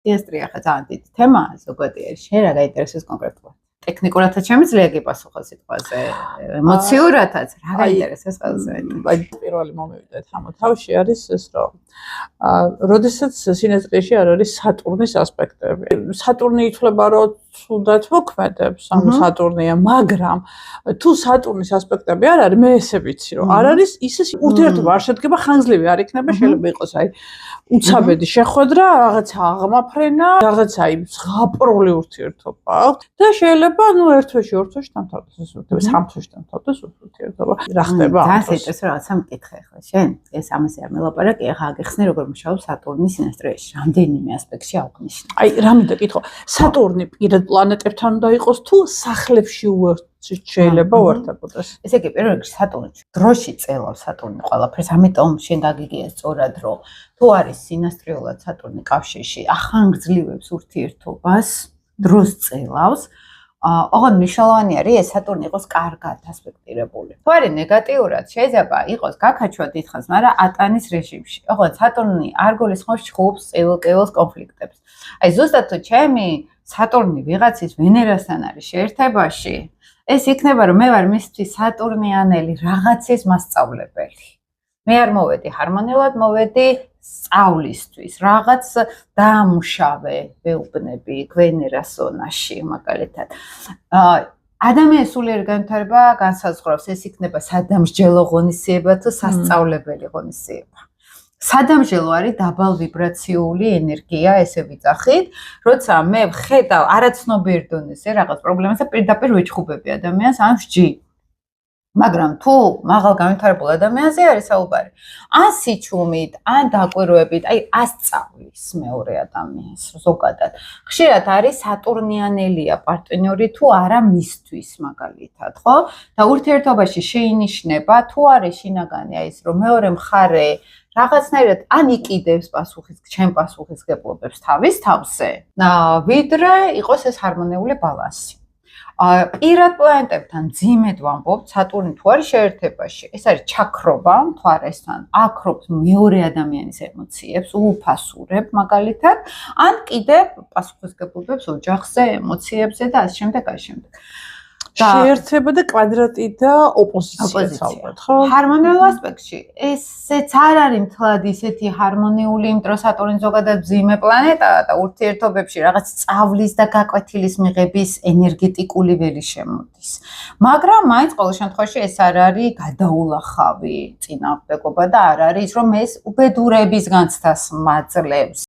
სინასტრია ხა ძალიან დიდი თემაა ზოგადად არის. შენ რა გაინტერესებს კონკრეტულად? ტექნიკურადაც შემიძლია გიპასუხო სიტყვაზე, ემოციურადაც რა გაინტერესებს ყველაზე მეტად? აი პირველი მომივიდეთ ამ თავში არის ეს რომ როდესაც სინასტრიაში არ არის სატურნის ასპექტები. სატურნი ითვლება რომ თუნდაც მოქმედებს, სატურნია, მაგრამ თუ სატურნის ასპექტები არ არის, მე ესე ვიცი რომ არ არის ისე ურთიერთობა არ შედგება ხანგრძლივი არ იქნება, შეიძლება იყოს აი უცაბედი შეხვედრა, რაღაცა აღმაფრენა, რაღაცა აი ზღაპრული ურთიერთობა აქვს და შეიძლება ერთ თვეში, ორ თვეში დამთავრდეს ეს ურთიერთობა, სამ თვეში დამთავრდეს ურთიერთობა. რა ხდება? ძალიან საინტერესო რაღაცა მკითხე ახლა შენ, ეს ამაზე არ მელაპარაკე, ახლა აგეხსნე როგორ მუშაობს სატურნის სინასტრიაში, რამდენიმე ასპექტში აღვნიშნე. აი რა მინდა კითხო, სატურნი პირად პლანეტებთან უნდა იყოს თუ სახლებში შეიძლება უერთდებოდეს? ესე იგი, პირველ რიგში სატურნი დროში წელავს სატურნი ყველაფერს, ამიტომ შენ გაგიგია სწორად რომ თუ არის სინასტრიულად სატურნი კავშირში, ახანგრძლივებს ურთიერთობას, დროს წელავს. ოღონდ მნიშვნელოვანი არის ეს სატურნი იყოს კარგად ასპექტირებული. თუ არის ნეგატიურად, შეიძლება იყოს გაქაჩვა დიდხანს, მაგრამ ატანის რეჟიმში. ოღონდ სატურნი არ გულისხმობს ჩხუბს, წილ-კილს, კონფლიქტებს. აი ზუსტად თუ ჩემი სატურნი ვიღაცის ვენერასთან არის შეერთებაში, ეს იქნება რომ მე ვარ მისთვის სატურნიანელი რაღაცის მასწავლებელი. მე არ მოვედი ჰარმონიულად, მოვედი სწავლისთვის, რაღაც დაამუშავე ვეუბნები ვენერას ზონაში მაგალითად. ადამიანის სულიერი განვითარება განსაზღვრავს, ეს იქნება სადამსჯელო ღონისძიება თუ სასწავლებელი ღონისძიება. სადამსჯელო არის დაბალ ვიბრაციული ენერგია, ესე ვიძახით, როცა მე ვხედავ არაცნობიერ დონეზე რაღაც პრობლემას და პირდაპირ ვეჩხუბები ადამიანს, ან ვსჯი. მაგრამ თუ მაღალ განვითარებულ ადამიანზე არის საუბარი, ან სიჩუმით, ან დაკვირვებით, აი ასწავლის მეორე ადამიანს ზოგადად. ხშირად არის სატურნიანელია პარტნიორი თუ არა მისთვის მაგალითად, ხო? და ურთიერთობაში შეინიშნება თუ არის შინაგანი აი ეს რომ მეორე მხარე რაღაცნაირად ან იყიდებს ჩემ პასუხისგებლობებს თავის თავზე, ვიდრე იყოს ეს ჰარმონიული ბალანსი. პირად პლანეტებთან ძიმედ ვამბობთ, სატურნი თუ არის შეერთებაში, ეს არის ჩაქრობა მთვარესთან, აქრობს მეორე ადამიანის ემოციებს, უუფასურებ მაგალითად, ან კიდევ პასუხისგებლობებს ოჯახზე, ემოციებზე და ასე შემდეგ, ასე შემდეგ. შეერთება და კვადრატი და ოპოზიცია ალბათ, ხო? ჰარმონიულ ასპექტში ესეც არ არის მთლად ისეთი ჰარმონიული, იმიტომ რომ სატურნი ზოგადად მძიმე პლანეტაა და ურთიერთობებში რაღაც სწავლის და გაკვეთილის მიღების ენერგეტიკული ველი შემოდის. მაგრამ მაინც ყოველ შემთხვევაში ეს არ არის გადაულახავი წინააღმდეგობა და არ არის რომ ეს უბედურების განცდას მაძლევს.